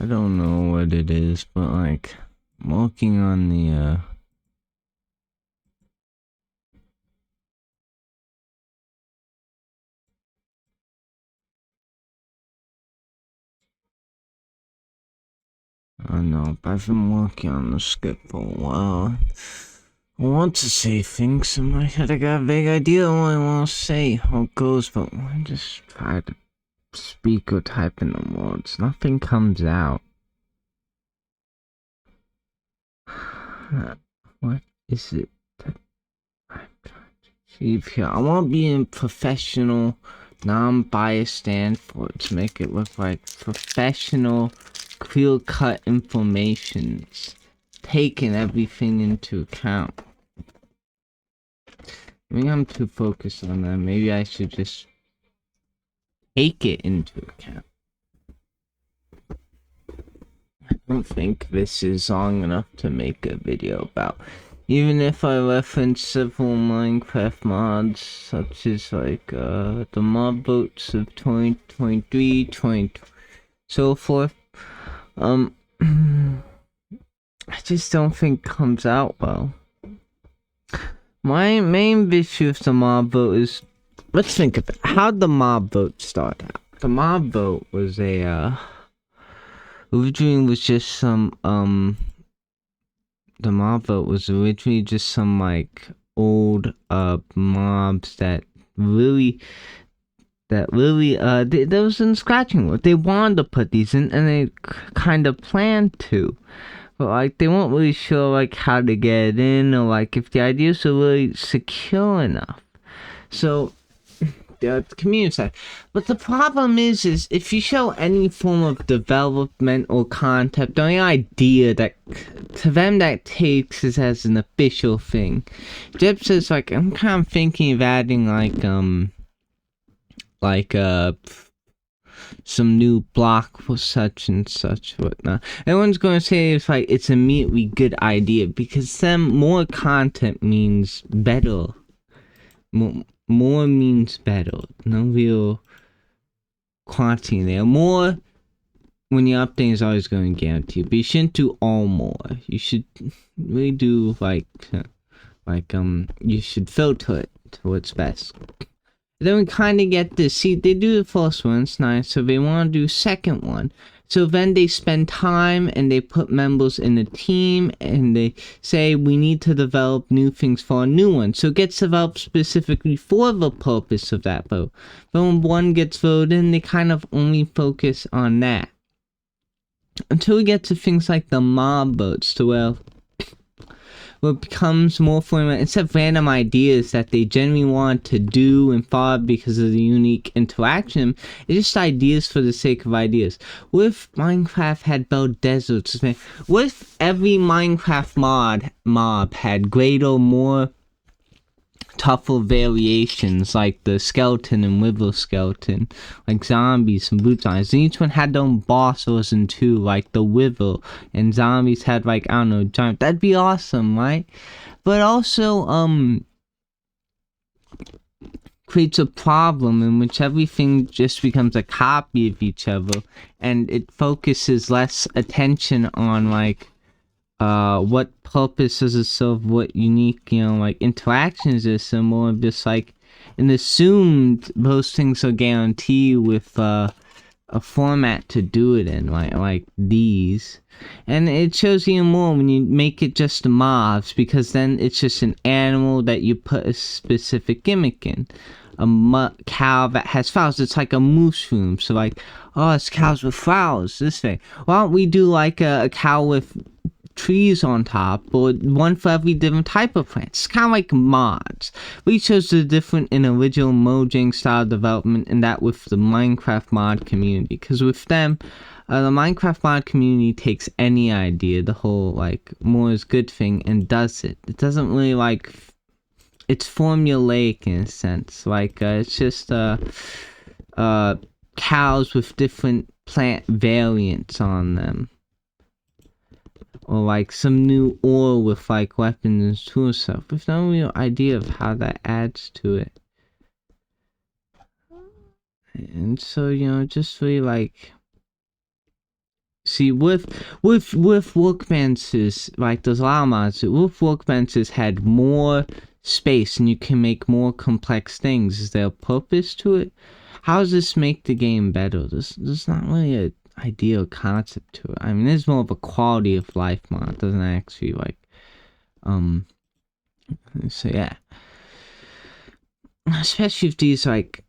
I don't know what it is, but like, I'm working on the, I don't know, but I've been working on the script for a while. I want to say things in my head. I got a vague idea of what I want to say, how it goes, but I just try to speak or type in the words. Nothing comes out. What is it that I'm trying to achieve here? I want to be a professional, non-biased stand for it to make it look like professional, clear-cut informations, taking everything into account. Maybe I'm too focused on that. Maybe I should just take it into account. I don't think this is long enough to make a video about. Even if I reference several Minecraft mods, such as like the mod boats of 2023, 20, so forth, I just don't think comes out well. My main issue with the mob vote is, let's think of it. How'd the mob vote start out? The mob vote was originally was just some, the mob vote was originally just some, like, old, mobs that really, there was in scratching work. They wanted to put these in, and they kind of planned to. But, like, they weren't really sure, like, how to get it in, or, like, if the ideas were really secure enough. So, the community side. But the problem is if you show any form of development or concept, the only idea that, to them, that takes is as an official thing. Jeb says, like, I'm kind of thinking of adding, some new block for such and such whatnot. Everyone's going to say it's immediately good idea, because then more content means better. More means better. No real quantity there. More, when you're updating, is always going to guarantee. But you shouldn't do all more. You should really do you should filter it to what's best. Then we kind of get this. See, they do the first one, it's nice, so they want to do second one. So then they spend time and they put members in a team and they say we need to develop new things for a new one. So it gets developed specifically for the purpose of that vote. But when one gets voted in, they kind of only focus on that. Until we get to things like the mob votes, to where it becomes more formal. Instead of random ideas that they genuinely want to do and follow because of the unique interaction, it's just ideas for the sake of ideas. What if Minecraft had built deserts? What if every Minecraft mob had greater, more tougher variations, like the skeleton and wither skeleton, like zombies and boot zombies, and each one had their own bosses and two, like the wither, and zombies had, like, I don't know, giant. That'd be awesome, right? But also creates a problem in which everything just becomes a copy of each other, and it focuses less attention on, like, what purpose does it serve, what unique, interactions is, and more of just, like, an assumed those things are guaranteed with, a format to do it in, like these. And it shows even more when you make it just mobs, because then it's just an animal that you put a specific gimmick in. A cow that has flowers, it's like a mushroom, so like, oh, it's cows with flowers, this thing. Why don't we do like a cow with trees on top, or one for every different type of plants? It's kind of like mods. We chose the different and original Mojang style development, and that with the Minecraft mod community, because with them, the Minecraft mod community takes any idea, the whole, like, more is good thing, and does it. It doesn't really, like, it's formulaic in a sense. Like, it's just, cows with different plant variants on them. Or, like, some new ore with, like, weapons and tool stuff, with no real idea of how that adds to it. And so, just really, like, See, with workbenches, like those allow mods, with workbenches had more space and you can make more complex things. Is there a purpose to it? How does this make the game better? There's not really an ideal concept to it. I mean, there's more of a quality of life mod. It doesn't actually like, so yeah. Especially if these like,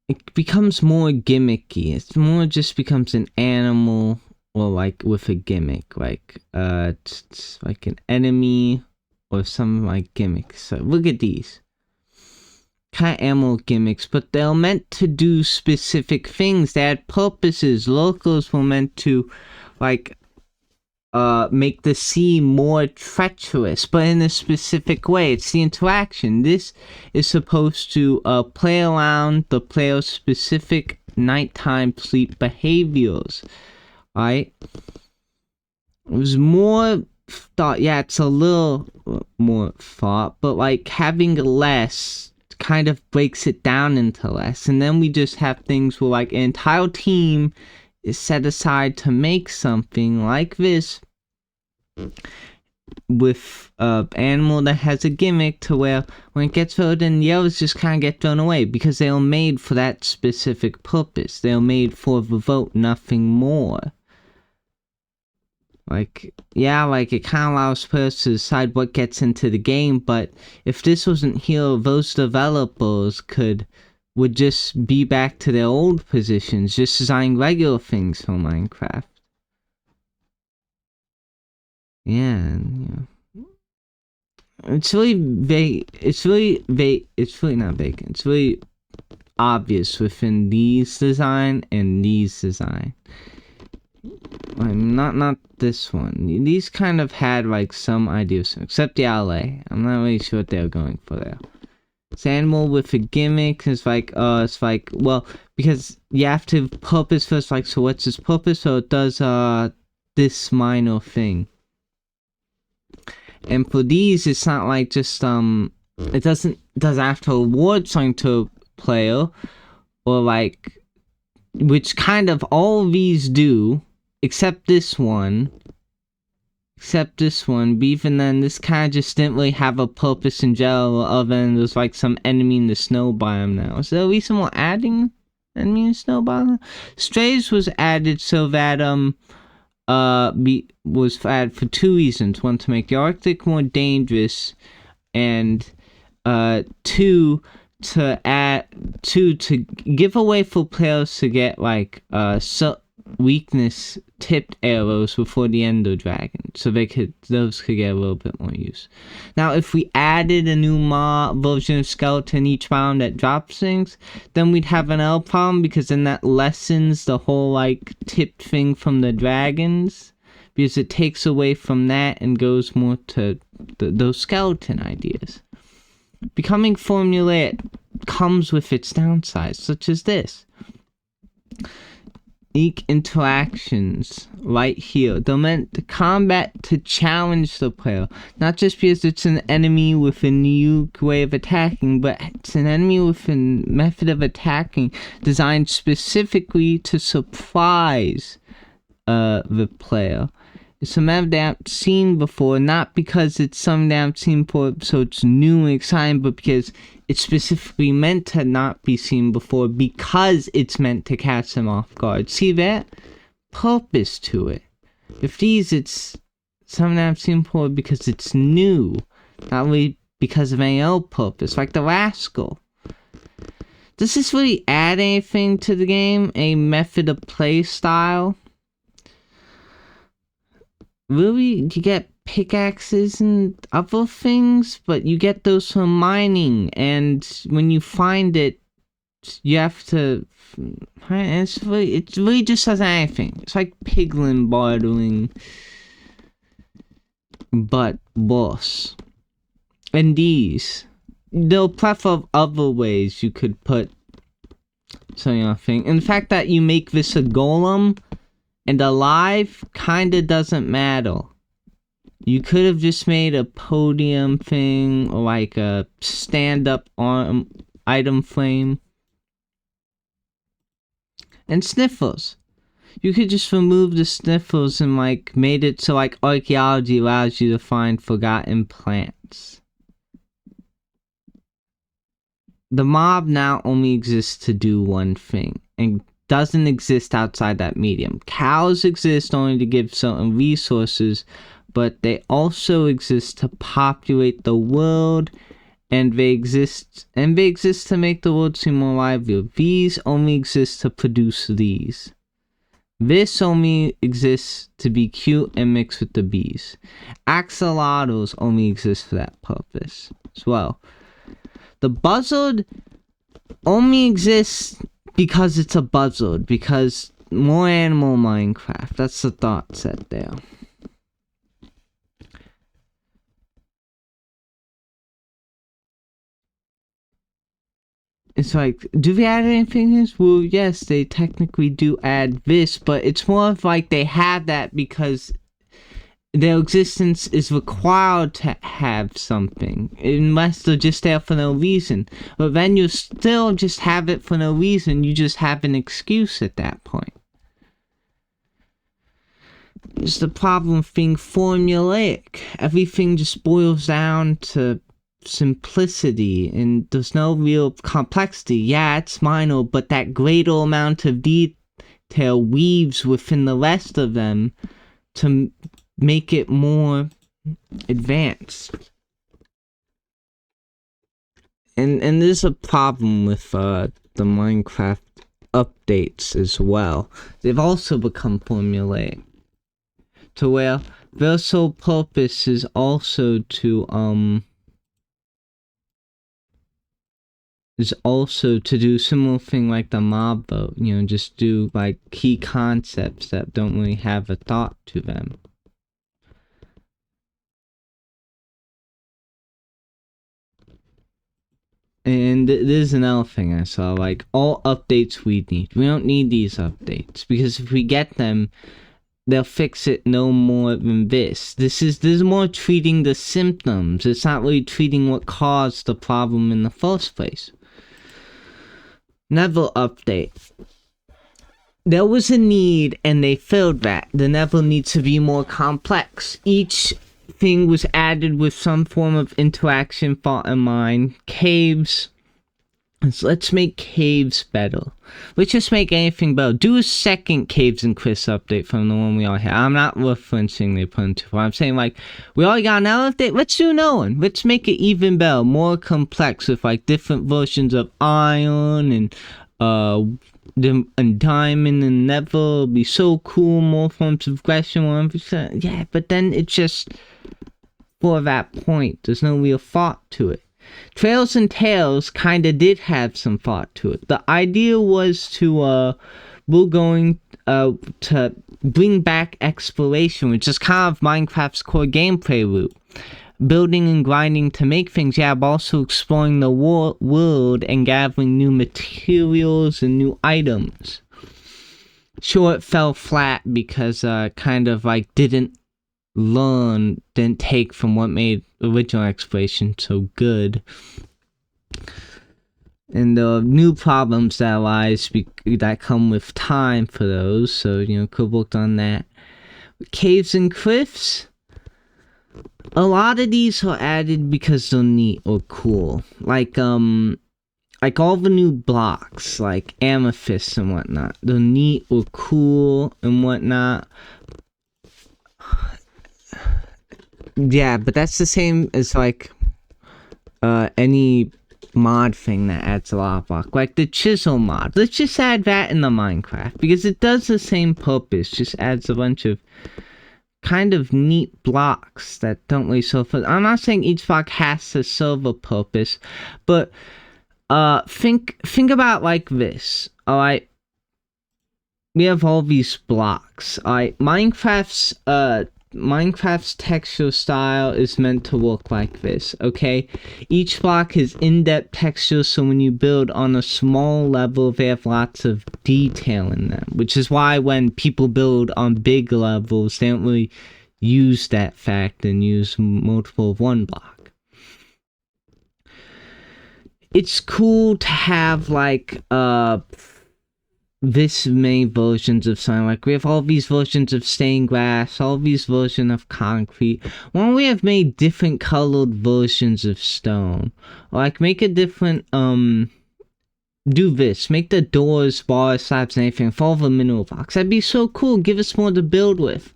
it becomes more gimmicky. It's more just becomes an animal or like with a gimmick, like it's like an enemy or some like gimmicks. So look at these kind of animal gimmicks, but they're meant to do specific things. They had purposes. Locals were meant to like make the sea more treacherous, but in a specific way. It's the interaction. This is supposed to play around the player's specific nighttime sleep behaviors. Right? It was more thought. Yeah, it's a little more thought, but like having less kind of breaks it down into less. And then we just have things where like an entire team is set aside to make something like this with animal that has a gimmick to where when it gets voted in, the others just kind of get thrown away because they were made for that specific purpose. They were made for the vote, nothing more. Like, yeah, like it kind of allows players to decide what gets into the game, but if this wasn't here, those developers would just be back to their old positions, just designing regular things for Minecraft. Yeah, and, it's really vague. It's really vague. It's really not vague. It's really obvious within these design and these design. Not this one. These kind of had like some ideas, except the LA. I'm not really sure what they were going for there. It's animal with a gimmick. It's like well, because you have to purpose first. Like, so what's its purpose? So it does this minor thing. And for these, it's not like just it doesn't have to award something to a player, or like, which kind of all of these do, except this one. But even then, this kind of just didn't really have a purpose in general, other than there's like some enemy in the snow biome now. Is there a reason we're adding enemy in the snow biome? Strays was added so that was added for two reasons. One, to make the Arctic more dangerous, and two, to give a way for players to get like weakness tipped arrows before the Ender Dragon, so those could get a little bit more use. Now, if we added a new version of skeleton each round that drops things, then we'd have an L problem, because then that lessens the whole like tipped thing from the dragons, because it takes away from that and goes more to those skeleton ideas. Becoming formulaic comes with its downsides, such as this. Unique interactions right here. They're meant to combat to challenge the player, not just because it's an enemy with a unique way of attacking, but it's an enemy with a method of attacking designed specifically to surprise the player. It's something that I've seen before, not because it's something that I've seen before so it's new and exciting, but because it's specifically meant to not be seen before, because it's meant to catch them off guard. See that? Purpose to it. If these, it's something that I've seen before because it's new, not really because of any other purpose, like the Rascal. Does this really add anything to the game? A method of play style? Really, you get pickaxes and other things, but you get those from mining, and when you find it, you have to. It really just doesn't anything. It's like piglin bartering, but worse. And these, there are a plethora of other ways you could put something on a thing. And the fact that you make this a golem and alive kinda doesn't matter. You could have just made a podium thing, or like a stand-up item frame. And sniffles. You could just remove the sniffles and like made it so like archaeology allows you to find forgotten plants. The mob now only exists to do one thing and doesn't exist outside that medium. Cows exist only to give certain resources, but they also exist to populate the world, and they exist to make the world seem more lively. These only exist to produce these. This only exists to be cute and mix with the bees. Axolotls only exist for that purpose as well. The buzzard only exists because it's a buzzard, because more animal Minecraft. That's the thought set there. It's like, do they add anything to this? Well, yes, they technically do add this, but it's more of like they have that because their existence is required to have something, unless they're just there for no reason. But then you still just have it for no reason, you just have an excuse at that point. It's the problem of being formulaic. Everything just boils down to simplicity, and there's no real complexity. Yeah, it's minor, but that greater amount of detail weaves within the rest of them to make it more advanced. And there's a problem with the Minecraft updates as well. They've also become formulaic to where their sole purpose is also to do similar thing like the mob vote, just do like key concepts that don't really have a thought to them. And there's another thing I saw, like all updates we need. We don't need these updates, because if we get them, they'll fix it no more than this. This is more treating the symptoms. It's not really treating what caused the problem in the first place. Never update. There was a need and they filled that. The level needs to be more complex. Each thing was added with some form of interaction thought in mind. Caves. Let's make caves better. Let's just make anything better. Do a second Caves and Chris update from the one we already had. I'm not referencing they put into it. I'm saying like, we already got another update. Let's do another one. Let's make it even better, more complex with like different versions of iron and diamond and nether. It'll be so cool. More forms of aggression. 100%. Yeah, but then it's just for that point. There's no real thought to it. Trails and Tales kinda did have some thought to it. The idea was to to bring back exploration, which is kind of Minecraft's core gameplay loop. Building and grinding to make things, yeah, but also exploring the world and gathering new materials and new items. Sure, it fell flat because kind of like didn't take from what made original exploration so good. And the new problems that come with time for those, so could work on that. Caves and cliffs, a lot of these are added because they're neat or cool, like all the new blocks, like amethyst and whatnot. They're neat or cool and whatnot. Yeah, but that's the same as like any mod thing that adds a lot of block, like the chisel mod. Let's just add that in the Minecraft because it does the same purpose, just adds a bunch of kind of neat blocks that don't really serve. I'm not saying each block has to serve a purpose, but think about like this. All right, we have all these blocks. All right, Minecraft's texture style is meant to look like this, okay? Each block has in-depth texture, so when you build on a small level, they have lots of detail in them, which is why when people build on big levels, they don't really use that fact and use multiple of one block. It's cool to have like this many versions of something. Like, we have all these versions of stained glass, all these versions of concrete. Why don't we have made different colored versions of stone? Like, make a different, do this. Make the doors, bars, slabs, and anything fall of a mineral box. That'd be so cool. Give us more to build with.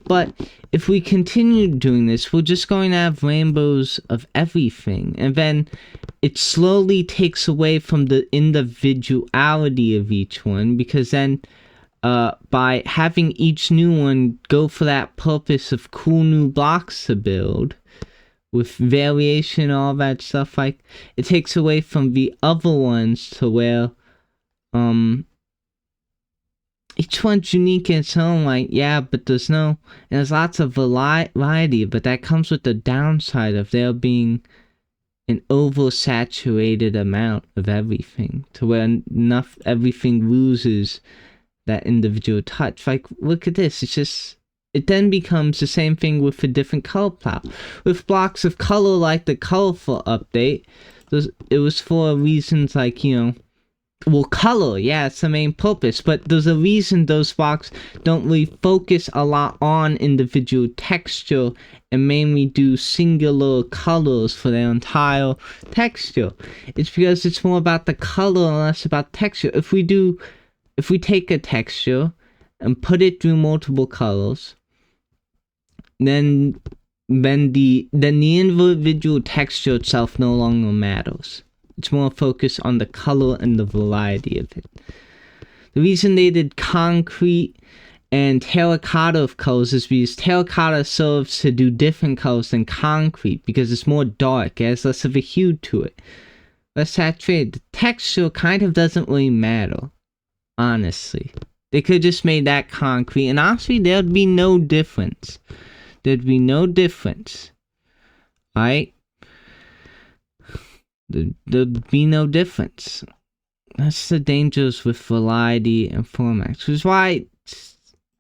But if we continue doing this, we're just going to have rainbows of everything. And then it slowly takes away from the individuality of each one. Because then, by having each new one go for that purpose of cool new blocks to build, with variation, all that stuff, like, it takes away from the other ones to where, each one's unique in its own, like, yeah, but there's lots of variety, but that comes with the downside of there being an oversaturated amount of everything, to where everything loses that individual touch. Like, look at this, it then becomes the same thing with a different color palette. With blocks of color like the colorful update, it was for reasons like, well, color, yeah, it's the main purpose, but there's a reason those blocks don't really focus a lot on individual texture and mainly do singular colors for their entire texture. It's because it's more about the color and less about texture. If we take a texture and put it through multiple colors, then the individual texture itself no longer matters. It's more focused on the color and the variety of it. The reason they did concrete and terracotta of colors is because terracotta serves to do different colors than concrete because it's more dark, it has less of a hue to it. Less saturated. The texture kind of doesn't really matter, honestly. They could have just made that concrete, and honestly, there'd be no difference. There'd be no difference. Alright? There'd be no difference. That's the dangers with variety and formats.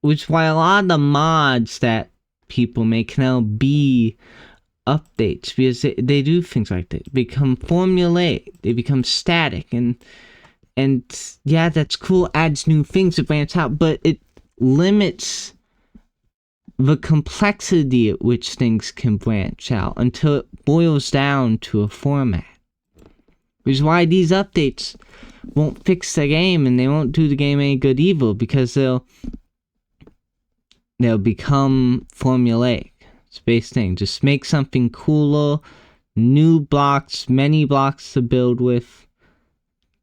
Which is why a lot of the mods that people make can now be updates, because they do things like that. They become formulaic, they become static, and yeah, that's cool, adds new things to branch out, but it limits the complexity at which things can branch out until it boils down to a format. Which is why these updates won't fix the game, and they won't do the game any good either, because they'll become formulaic. It's the base thing. Just make something cooler, new blocks, many blocks to build with,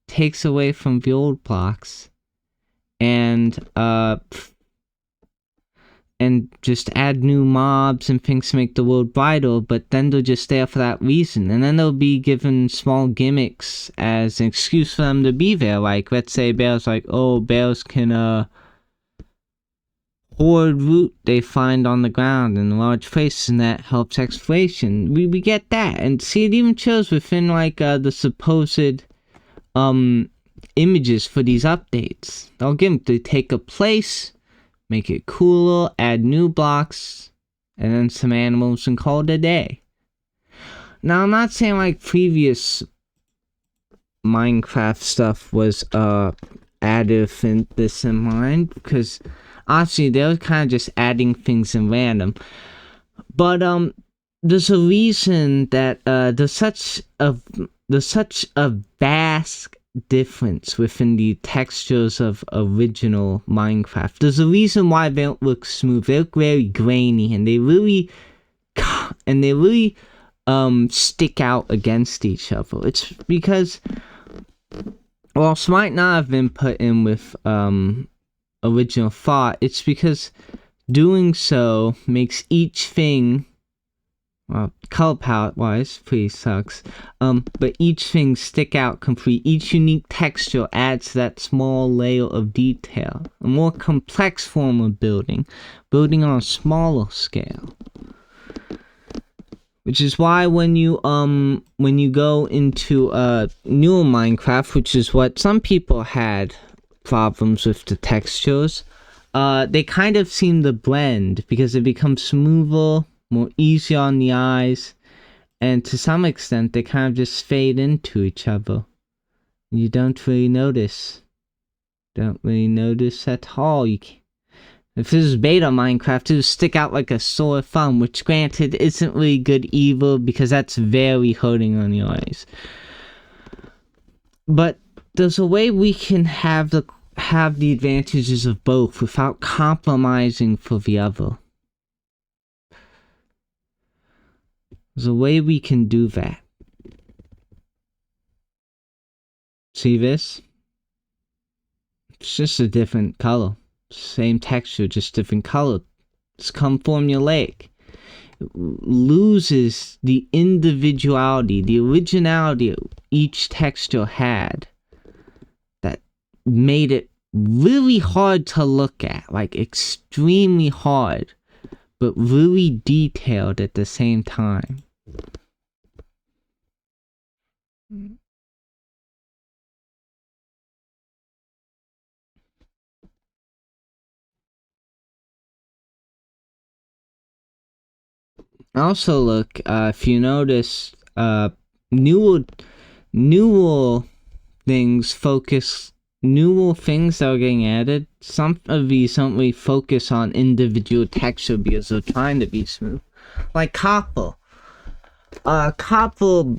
takes away from the old blocks, and just add new mobs and things to make the world brighter, but then they're just there for that reason. And then they'll be given small gimmicks as an excuse for them to be there. Like, let's say bears can hoard root they find on the ground in large places, and that helps exploration. We get that. And see, it even shows within, like, the supposed images for these updates. They'll give them to take a place, make it cooler, add new blocks, and then some animals, and call it a day. Now, I'm not saying like previous Minecraft stuff was added with this in mind, because honestly, they were kind of just adding things in random. But there's a reason that there's such a vast difference within the textures of original Minecraft. There's a reason why they don't look smooth. They look very grainy, and they really stick out against each other. It's because, whilst might not have been put in with original thought, it's because doing so makes each thing, well, color palette wise, pretty sucks. But each thing stick out complete. Each unique texture adds that small layer of detail. A more complex form of building on a smaller scale. Which is why when you go into newer Minecraft, which is what some people had problems with the textures, they kind of seem to blend because it becomes smoother, more easy on the eyes, and to some extent they kind of just fade into each other. You don't really notice. Don't really notice at all. You can't. If this is beta Minecraft, it would stick out like a sore thumb, which granted isn't really good either because that's very hurting on your eyes. But there's a way we can have the advantages of both without compromising for the other. There's a way we can do that. See this? It's just a different color. Same texture, just different color. It's come formulaic. It loses the individuality, the originality each texture had. That made it really hard to look at. Like extremely hard. But really detailed at the same time. Also, look, if you notice, newer things focus, newer things that are getting added. Some of these don't really focus on individual texture because they're trying to be smooth. Like copper. Copper,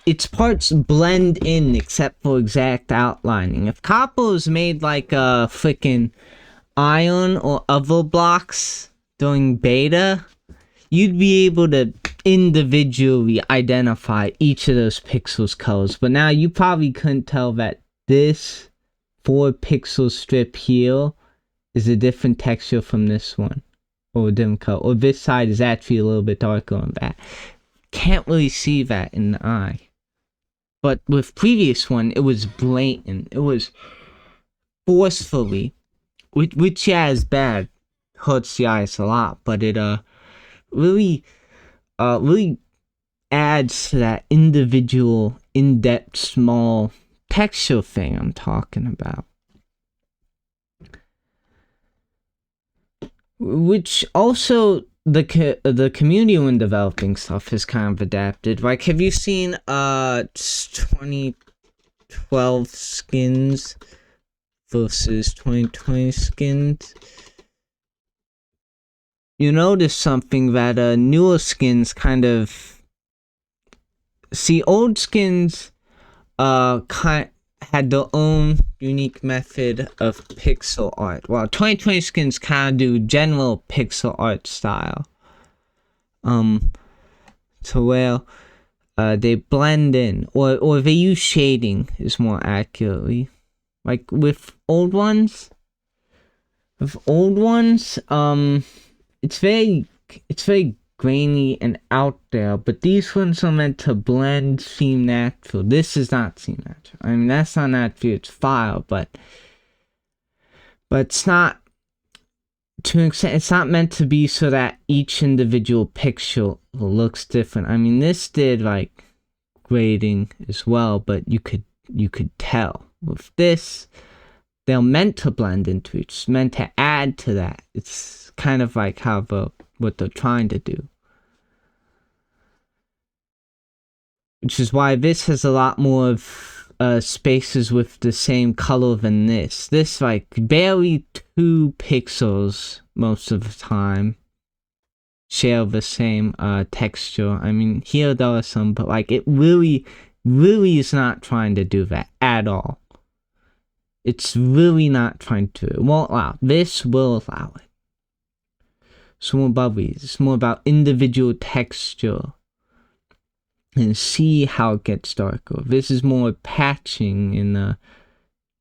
its parts blend in except for exact outlining. If copper is made like a freaking iron or other blocks during beta, you'd be able to individually identify each of those pixels colors. But now you probably couldn't tell that this 4 pixel strip here is a different texture from this one. Or a different color. Or this side is actually a little bit darker on that. Can't really see that in the eye. But with previous one, it was blatant. It was forcefully. Which yeah, is bad. Hurts the eyes a lot. But it really adds to that individual, in-depth, small texture thing I'm talking about. Which also the community when developing stuff has kind of adapted. Like, have you seen 2012 skins versus 2020 skins? You notice something that newer skins kind of see. Old skins had their own unique method of pixel art, while 2020 skins kind of do general pixel art style. To where they blend in, or they use shading is more accurately. Like with old ones, it's very grainy and out there, but these ones are meant to blend, seem natural. This does not seem natural. I mean, that's not natural, it's file, but it's not, to an extent, it's not meant to be so that each individual pixel looks different. I mean, this did like grading as well, but you could tell. With this, they're meant to blend into each, it's meant to add to that. It's kind of like what they're trying to do. Which is why this has a lot more of spaces with the same color than this. This, like, barely 2 pixels most of the time share the same texture. I mean, here there are some, but like, it really is not trying to do that at all. It's really not trying to. It won't allow. This will allow it. It's more about these. It's more about individual texture. And see how it gets darker. This is more patching in the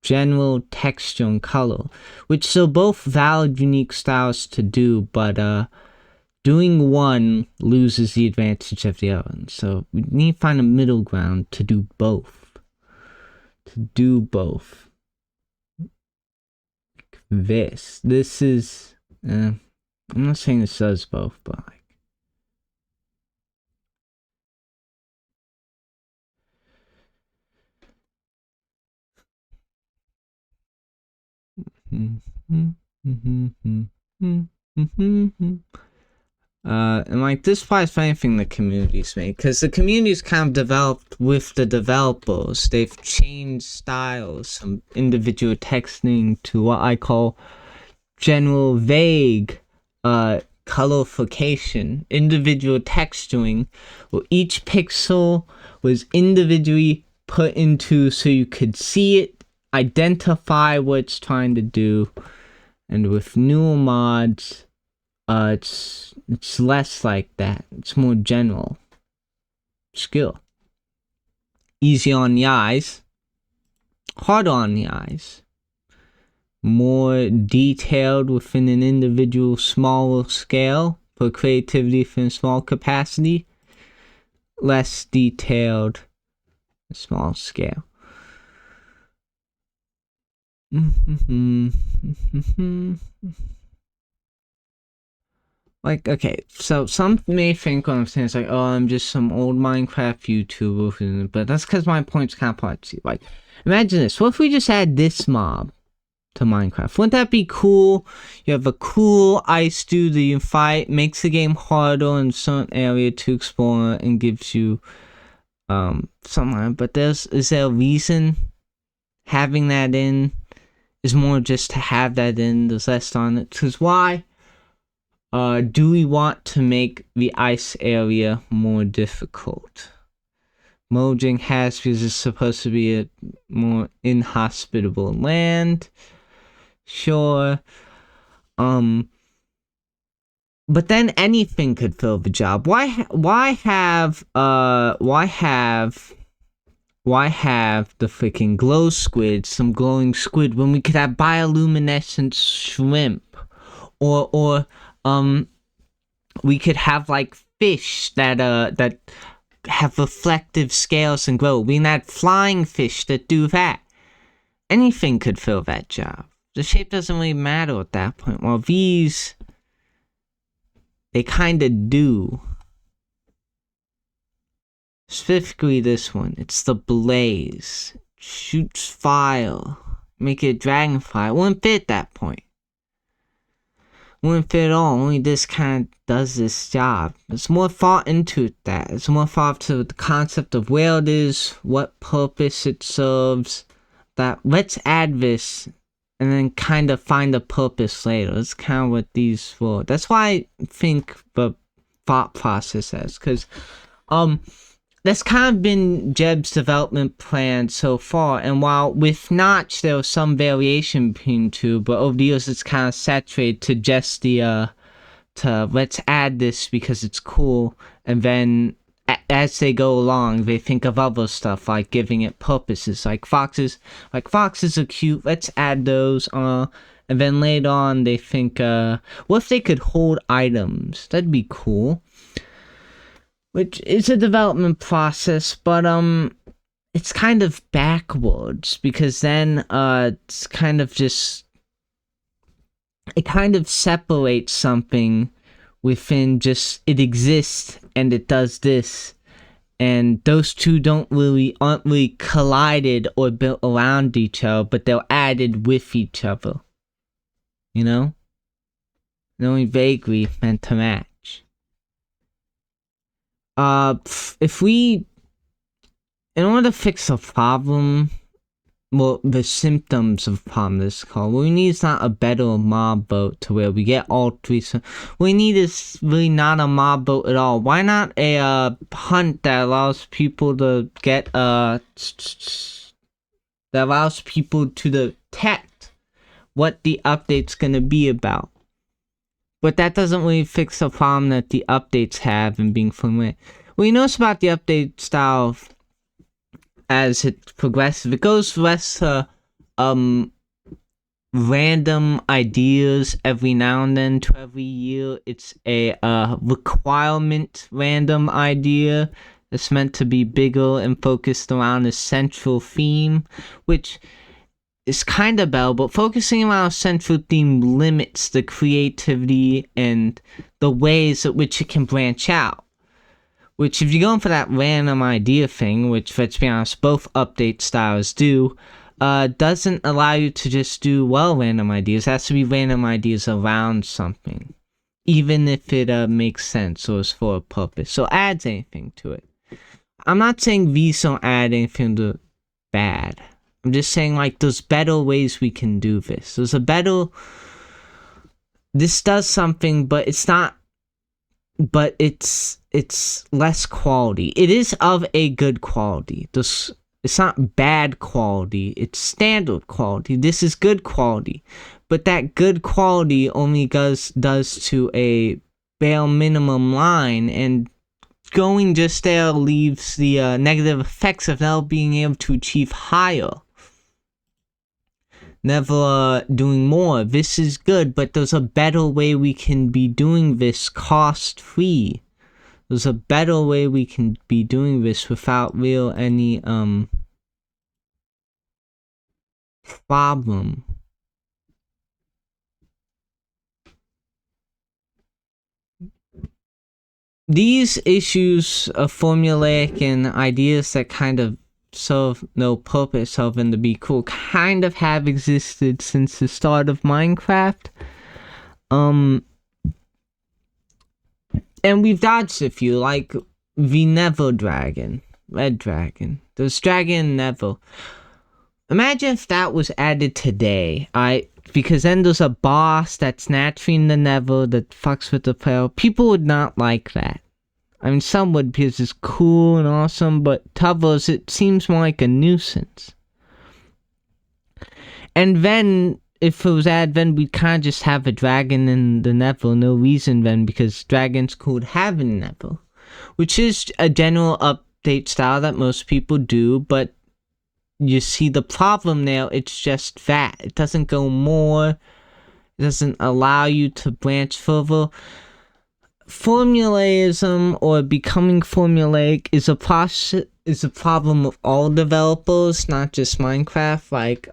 general texture and color. Which are both valid, unique styles to do. But doing one loses the advantage of the other. So we need to find a middle ground to do both. This is... I'm not saying this does both, but like... And like this applies for anything the community's made, because the community's kind of developed with the developers. They've changed styles from individual texting to what I call general vague colorification, individual texturing, where each pixel was individually put into so you could see it, identify what it's trying to do. And with newer mods, it's less like that. It's more general. Skill. Easy on the eyes. Harder on the eyes. More detailed within an individual smaller scale for creativity within a small capacity. Less detailed, small scale. Like, okay, so some may think what I'm saying is like, oh, I'm just some old Minecraft YouTuber, but that's because my point's kind of partsy. Like, imagine this. What if we just add this mob to Minecraft? Wouldn't that be cool? You have a cool ice dude that you fight, makes the game harder in a certain area to explore, and gives you, something. But is there a reason having that in is more just to have that in? There's less on it. Because why? Do we want to make the ice area more difficult? Mojang has, because it's supposed to be a more inhospitable land. Sure. But then anything could fill the job. Why have the freaking glow squid, some glowing squid, when we could have bioluminescent shrimp? Or we could have like fish that have reflective scales and glow. We can add flying fish that do that. Anything could fill that job. The shape doesn't really matter at that point. Well, these, they kinda do. Specifically this one. It's the blaze. It shoots fire. Make it a dragonfly. It wouldn't fit at that point. Wouldn't fit at all. Only this kind of does this job. There's more thought into that. It's more thought to the concept of where it is, what purpose it serves. That let's add this and then kind of find a purpose later. That's kind of what these for. That's why I think the thought process is, because that's kind of been Jeb's development plan so far. And while with Notch there was some variation between two, but over the years it's kind of saturated to just the to let's add this because it's cool, and then as they go along they think of other stuff like giving it purposes, like foxes are cute, let's add those, and then later on they think what if they could hold items? That'd be cool. Which is a development process, but it's kind of backwards, because then it's kind of just, it kind of separates something within just it exists and it does this, and those two aren't really collided or built around each other, but they're added with each other. You know? They're only vaguely meant to match. If we, in order to fix a problem, well, the symptoms of problem this is called, what we need is not a better mob boat to where we get all three. What we need is really not a mob boat at all. Why not a hunt that allows people to get that allows people to detect what the update's gonna be about? But that doesn't really fix the problem that the updates have in being familiar. What you notice about the update style as it progresses, it goes less random ideas every now and then to every year. It's a requirement random idea that's meant to be bigger and focused around a central theme, which is kind of better, but focusing around a central theme limits the creativity and the ways at which it can branch out. Which, if you're going for that random idea thing, which, let's be honest, both update styles do, doesn't allow you to just do, well, random ideas. It has to be random ideas around something. even if it makes sense or is for a purpose or adds anything to it. I'm not saying these don't add anything to bad. I'm just saying, like, there's better ways we can do this. This does something, but it's not, but it's less quality. It is of a good quality. It's not bad quality, it's standard quality. This is good quality. But that good quality only does to a bare minimum line, and going just there leaves the negative effects of now being able to achieve higher. Never doing more. This is good, but there's a better way we can be doing this cost-free. There's a better way we can be doing this without any problem. These issues of formulaic and ideas that kind of serve no purpose other than to be cool kind of have existed since the start of Minecraft. And we've dodged a few, like the Nether Dragon, Red Dragon. There's Dragon Nether. Imagine if that was added today, because then there's a boss that's naturally in the Nether that fucks with the player. People would not like that. I mean, some would because it's cool and awesome, but to others it seems more like a nuisance. And then, if it was added, then we'd kind of just have a dragon in the Nether. No reason then, because dragons could have in Nether. Which is a general update style that most people do, but you see the problem there, it's just that. It doesn't go more. It doesn't allow you to branch further. Formulaism or becoming formulaic is a problem of all developers, not just Minecraft, like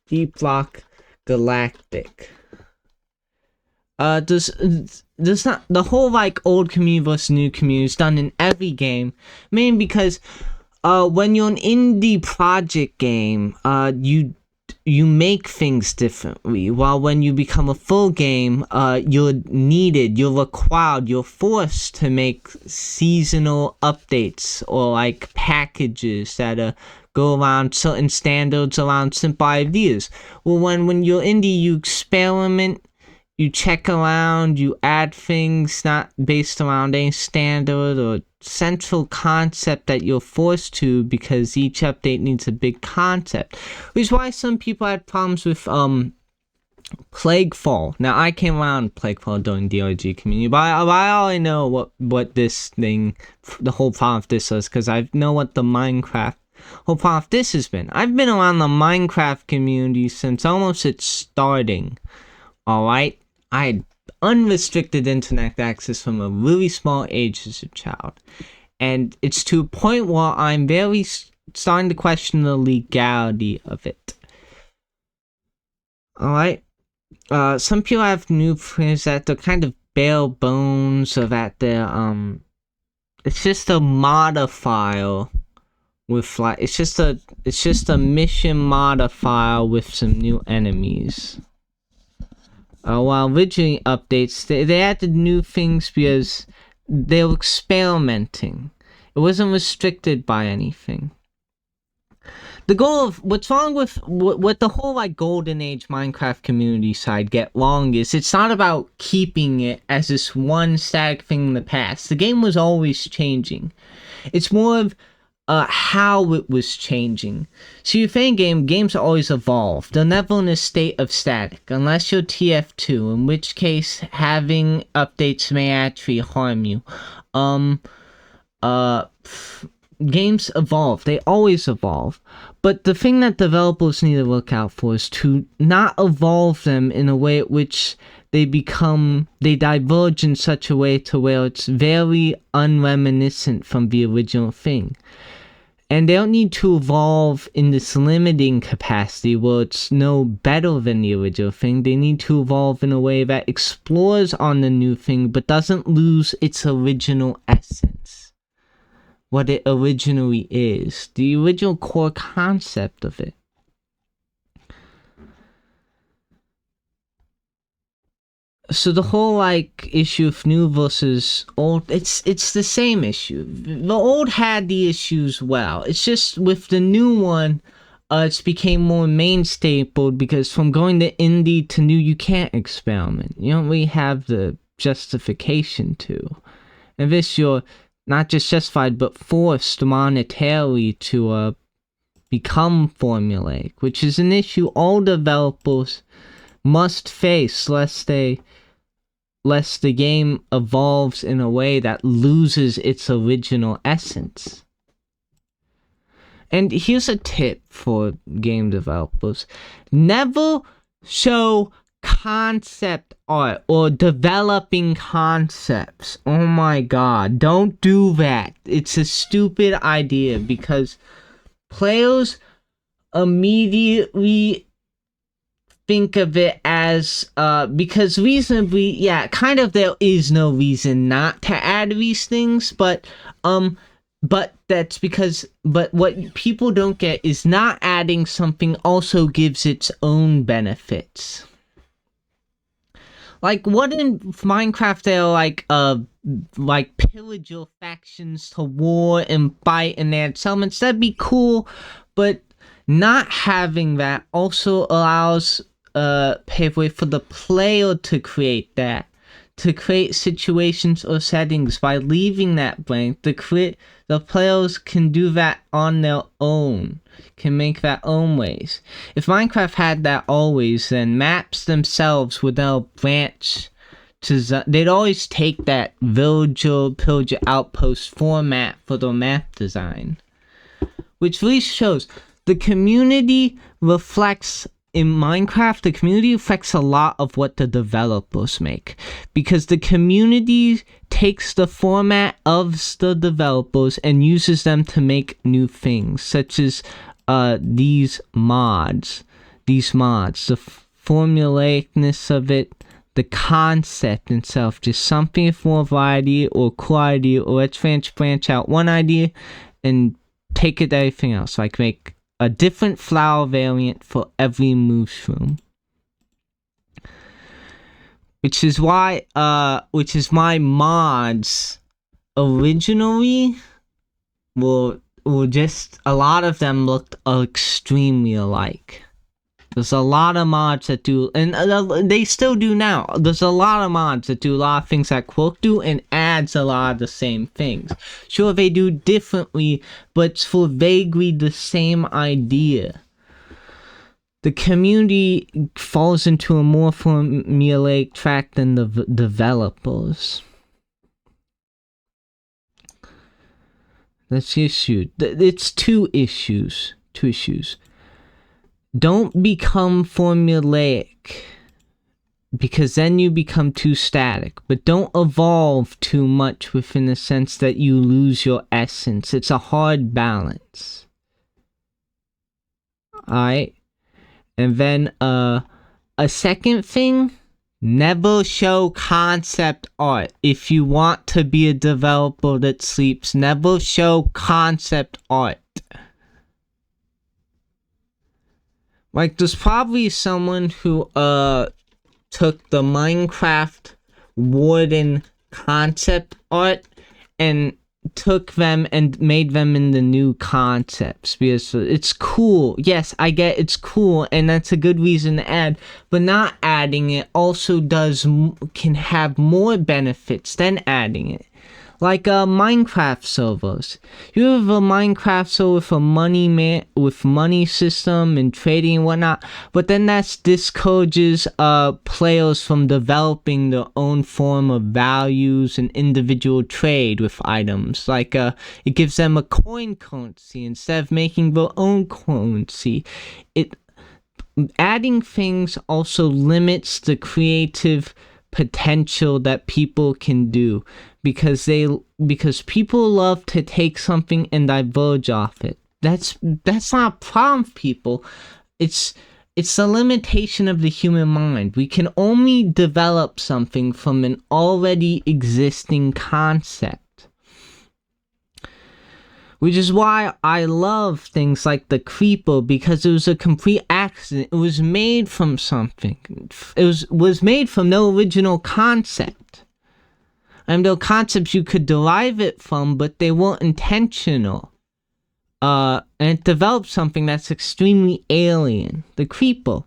Deep Rock Galactic. There's not the whole like old community versus new community is done in every game, mainly because when you're an indie project game, you make things differently, while when you become a full game, you're required, you're forced to make seasonal updates or like packages that go around certain standards, around simple ideas. Well, when you're indie, you experiment, you check around, you add things not based around any standard or central concept that you're forced to, because each update needs a big concept. Which is why some people had problems with Plaguefall. Now, I came around Plaguefall during DRG community, but I already know what this thing, the whole problem of this is, because I know what the Minecraft whole problem of this has been. I've been around the Minecraft community since almost its starting. Alright? I had unrestricted internet access from a really small age as a child. And it's to a point where I'm very starting to question the legality of it. Alright? Some people have new things that they're kind of bare bones, or that they're, it's just a modifier with like, it's just a mission modifier with some new enemies. While originally updates, they added new things because they were experimenting. It wasn't restricted by anything. The goal of what's wrong with what the whole like golden age Minecraft community side get wrong is it's not about keeping it as this one static thing in the past. The game was always changing. It's more of how it was changing. So your fan games always evolve. They're never in a state of static, unless you're TF2, in which case having updates may actually harm you. Games evolve. They always evolve. But the thing that developers need to look out for is to not evolve them in a way at which they diverge in such a way to where it's very unreminiscent from the original thing. And they don't need to evolve in this limiting capacity where it's no better than the original thing. They need to evolve in a way that explores on the new thing but doesn't lose its original essence. What it originally is. The original core concept of it. So the whole like issue of new versus old, it's the same issue. The old had the issues well. It's just with the new one, it's became more mainstay because from going to indie to new, you can't experiment. You don't really have the justification to. And this, you're not just justified, but forced monetarily to become formulaic, which is an issue all developers must face lest the game evolves in a way that loses its original essence. And here's a tip for game developers. Never show concept art or developing concepts. Oh my god, don't do that. It's a stupid idea because players immediately think of it as because reasonably, yeah, kind of there is no reason not to add these things, but that's because what people don't get is not adding something also gives its own benefits. Like, what in Minecraft there are like pillager factions to war and fight and add settlements? That'd be cool, but not having that also allows pathway for the player to create that, to create situations or settings. By leaving that blank, the players can do that on their own, can make their own ways. If Minecraft had that always, then maps themselves would now branch to, they'd always take that villager pillager outpost format for their map design, which really shows the community reflects. In Minecraft, the community affects a lot of what the developers make, because the community takes the format of the developers and uses them to make new things, such as these mods, the formulaicness of it, the concept itself, just something with more variety or quality, or let's branch out one idea and take it to everything else, like make a different flower variant for every mushroom. Which is why mods originally were just, a lot of them looked extremely alike. There's a lot of mods that do, and they still do now. There's a lot of mods that do a lot of things that Quirk do and adds a lot of the same things. Sure, they do differently, but it's for vaguely the same idea. The community falls into a more formulaic track than the developers. That's the issue. It's two issues. Don't become formulaic, because then you become too static, but don't evolve too much within the sense that you lose your essence. It's a hard balance. Alright? And then a second thing, never show concept art. If you want to be a developer that sleeps, never show concept art. Like, there's probably someone who took the Minecraft Warden concept art and took them and made them into new concepts, because it's cool. Yes, I get it's cool, and that's a good reason to add, but not adding it also can have more benefits than adding it. Like Minecraft servers. You have a Minecraft server with money system and trading and whatnot, but then that discourages players from developing their own form of values and individual trade with items. Like it gives them a coin currency instead of making their own currency. Adding things also limits the creative potential that people can do, because people love to take something and diverge off it. That's not a problem for people. It's the limitation of the human mind. We can only develop something from an already existing concept. Which is why I love things like the Creeper, because it was a complete accident. It was made from something. It was made from no original concept. And there were concepts you could derive it from, but they weren't intentional. And it developed something that's extremely alien. The Creeper.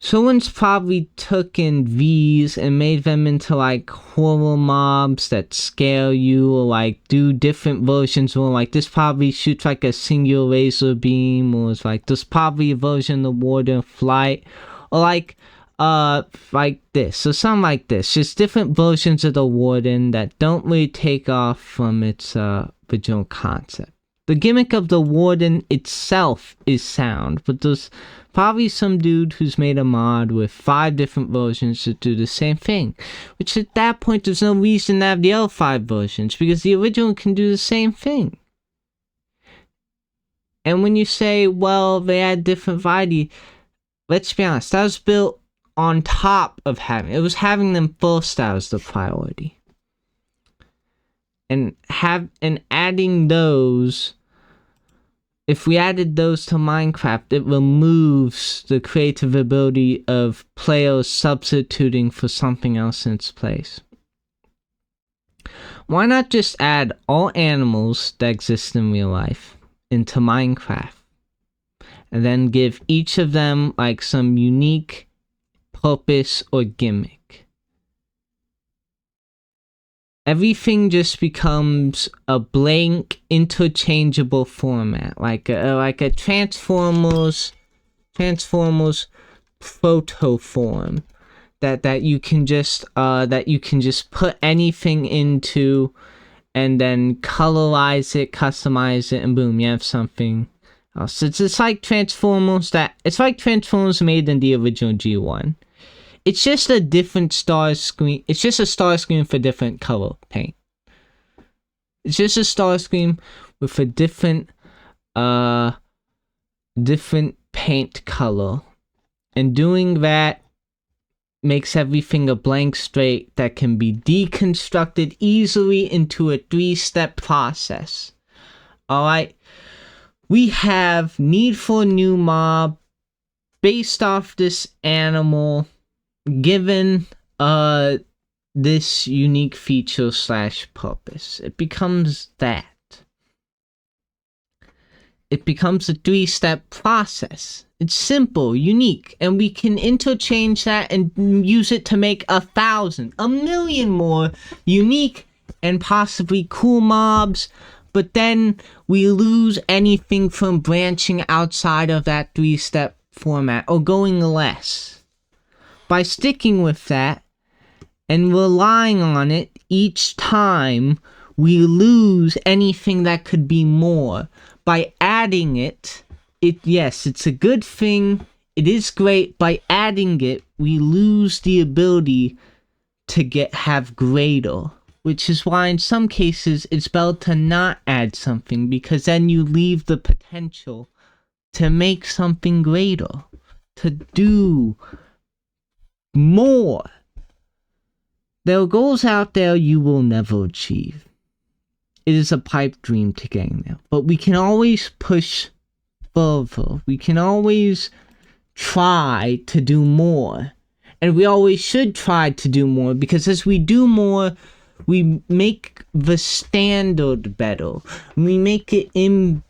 Someone's probably taken these and made them into like horror mobs that scare you, or like do different versions, or like this probably shoots like a singular laser beam, or it's like there's probably a version of Warden Flight, or like this, or something like this. Just different versions of the Warden that don't really take off from its original concept. The gimmick of the Warden itself is sound, but there's probably some dude who's made a mod with 5 different versions to do the same thing. Which at that point, there's no reason to have the other 5 versions, because the original can do the same thing. And when you say, well, they had different variety, let's be honest, that was built on top of having, it was having them first that was the priority. And adding those, if we added those to Minecraft, it removes the creative ability of players substituting for something else in its place. Why not just add all animals that exist in real life into Minecraft, and then give each of them like some unique purpose or gimmick? Everything just becomes a blank, interchangeable format, like a Transformers proto form that you can just put anything into, and then colorize it, customize it, and boom, you have something else. It's like Transformers made in the original G1. It's just a different star screen. It's just a star screen for different color paint. It's just a star screen with a different paint color. And doing that makes everything a blank slate that can be deconstructed easily into a 3-step process. Alright. We have need for a new mob based off this animal, given this unique feature / purpose. It becomes that. It becomes a 3-step process. It's simple, unique, and we can interchange that and use it to make 1,000, 1,000,000 more unique and possibly cool mobs, but then we lose anything from branching outside of that 3-step format or going less. By sticking with that and relying on it each time, we lose anything that could be more. By adding it, yes, it's a good thing. It is great. By adding it, we lose the ability to have greater. Which is why in some cases it's better to not add something, because then you leave the potential to make something greater. To do more. There are goals out there you will never achieve. It is a pipe dream to getting there. But we can always push further. We can always try to do more. And we always should try to do more, because as we do more, we make the standard better. We make it in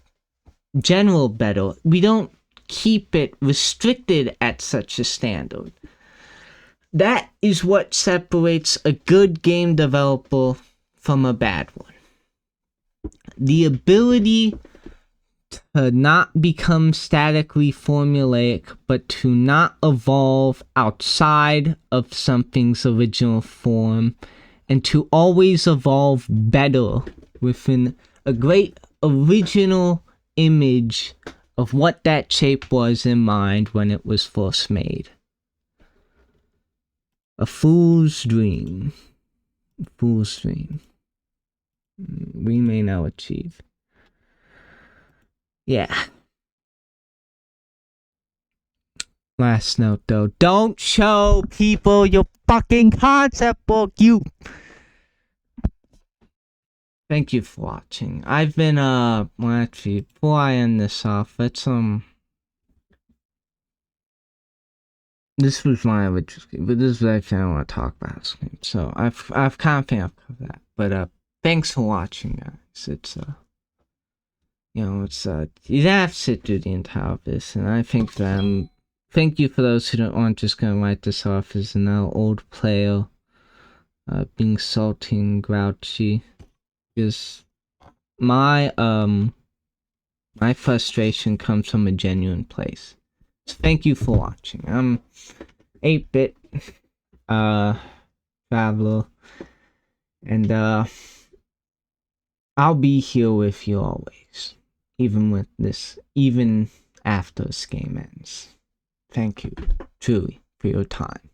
general better. We don't keep it restricted at such a standard. That is what separates a good game developer from a bad one. The ability to not become statically formulaic, but to not evolve outside of something's original form, and to always evolve better within a great original image of what that shape was in mind when it was first made. A fool's dream. A fool's dream. We may now achieve. Yeah. Last note though. Don't show people your fucking concept book, you thank you for watching. I've been, well, actually, before I end this off, let's, this was my original screen, but this is actually I want to talk about screen. So I've kind of think I've covered that. But thanks for watching, guys. It's you know, it's you have to sit through the entire of this, and I think that thank you for those who don't want just gonna write this off as an old player, being salty and grouchy, because my my frustration comes from a genuine place. So thank you for watching. I'm 8-bit traveler, and I'll be here with you always, even after this game ends. Thank you truly for your time.